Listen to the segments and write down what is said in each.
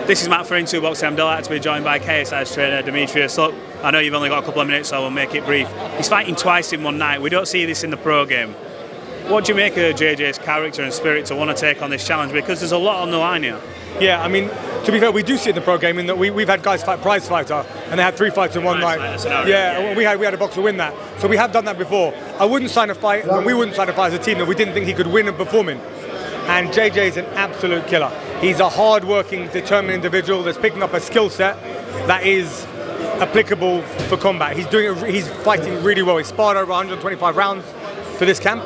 This is Matt for Intu Boxing. I'm delighted to be joined by KSI's trainer, Demetrius. Look, I know you've only got a couple of minutes, so we'll make it brief. He's fighting twice in one night. We don't see this in the pro game. What do you make of JJ's character and spirit to want to take on this challenge? Because there's a lot on the line here. Yeah, I mean, to be fair, we do see it in the pro game in that we've had guys fight prize fighter and they had 3 fights in one night. Yeah, we had a boxer win that. So we have done that before. I wouldn't sign a fight, and we wouldn't sign a fight as a team that we didn't think he could win and perform in. And JJ is an absolute killer. He's a hard-working, determined individual that's picking up a skill set that is applicable for combat. He's fighting really well. He sparred over 125 rounds for this camp.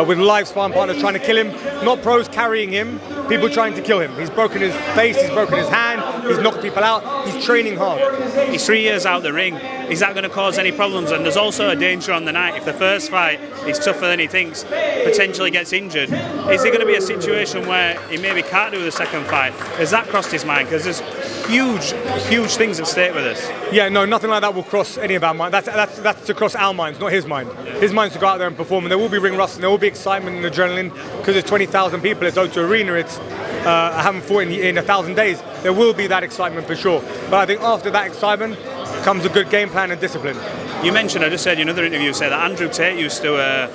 With live sparring partners trying to kill him, not pros carrying him, people trying to kill him. He's broken his face, he's broken his hand, he's knocked people out, he's training hard. He's 3 years out the ring. Is that going to cause any problems? And there's also a danger on the night. If the first fight is tougher than he thinks, potentially gets injured, is there going to be a situation where he maybe can't do the second fight? Has that crossed his mind? Because there's huge things at stake with this. Yeah, no, nothing like that will cross any of our minds. That's to cross our minds, not his mind. His mind's to go out there and perform, and there will be ring rust, and there will be excitement and adrenaline, because there's 20,000 people. It's O2 Arena. It's I haven't fought in 1,000 days. There will be that excitement for sure. But I think after that excitement comes a good game plan and discipline. You mentioned, I just said in another interview, that Andrew Tate used to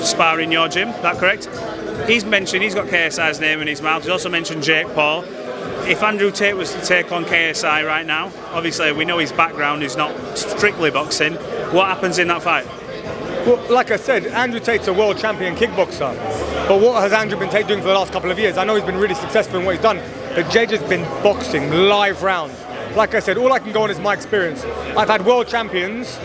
spar in your gym. Is that correct? He's mentioned he's got KSI's name in his mouth. He's also mentioned Jake Paul. If Andrew Tate was to take on KSI right now, obviously we know his background is not strictly boxing. What happens in that fight? Well, like I said, Andrew Tate's a world champion kickboxer. But what has Andrew been doing for the last couple of years? I know he's been really successful in what he's done, but JJ's been boxing live rounds. Like I said, all I can go on is my experience. I've had world champions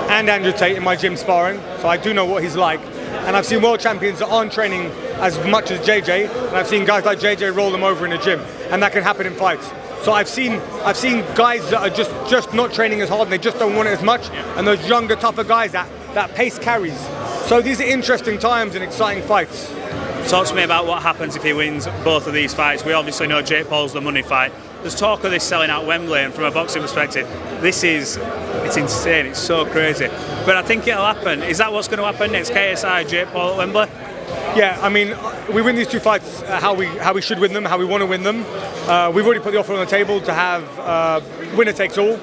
and Andrew Tate in my gym sparring, so I do know what he's like. And I've seen world champions that aren't training as much as JJ, and I've seen guys like JJ roll them over in the gym, and that can happen in fights. So I've seen guys that are just not training as hard, and they just don't want it as much, and those younger, tougher guys that pace carries. So these are interesting times and exciting fights. Talk to me about what happens if he wins both of these fights. We obviously know Jake Paul's the money fight. There's talk of this selling out Wembley, and from a boxing perspective, it's insane, it's so crazy. But I think it'll happen. Is that what's going to happen next? KSI, Jake Paul at Wembley? Yeah, I mean, we win these 2 fights how we should win them, how we want to win them. We've already put the offer on the table to have winner takes all.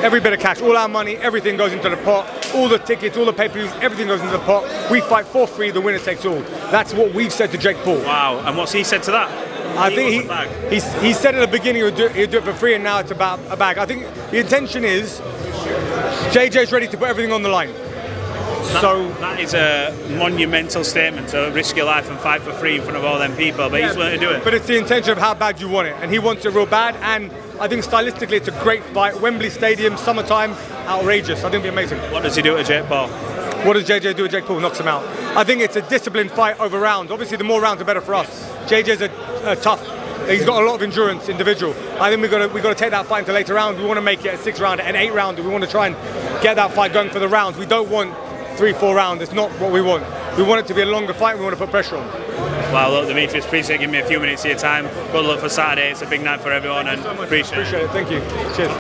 Every bit of cash, all our money, everything goes into the pot. All the tickets, all the pay-per-views, everything goes into the pot. We fight for free, the winner takes all. That's what we've said to Jake Paul. Wow, and what's he said to that? I think he said at the beginning he'd do it for free, and now it's about a bag. I think the intention is JJ's ready to put everything on the line. That is a monumental statement, to risk your life and fight for free in front of all them people, but he's willing to do it. But it's the intention of how bad you want it, and he wants it real bad, and I think stylistically it's a great fight. Wembley Stadium, summertime, outrageous. I think it'll be amazing. What does he do to Jake Paul? What does JJ do with Jake Paul? Knocks him out. I think it's a disciplined fight over rounds. Obviously, the more rounds, the better for us. JJ's a tough. He's got a lot of endurance individual. I think we've got to take that fight into later rounds. We want to make it a 6 round, an 8 round. We want to try and get that fight going for the rounds. We don't want 3-4 rounds. It's not what we want. We want it to be a longer fight. We want to put pressure on. Well, look, Demetrius, appreciate giving me a few minutes of your time. Good luck for Saturday. It's a big night for everyone, and appreciate it. Thank you. Cheers.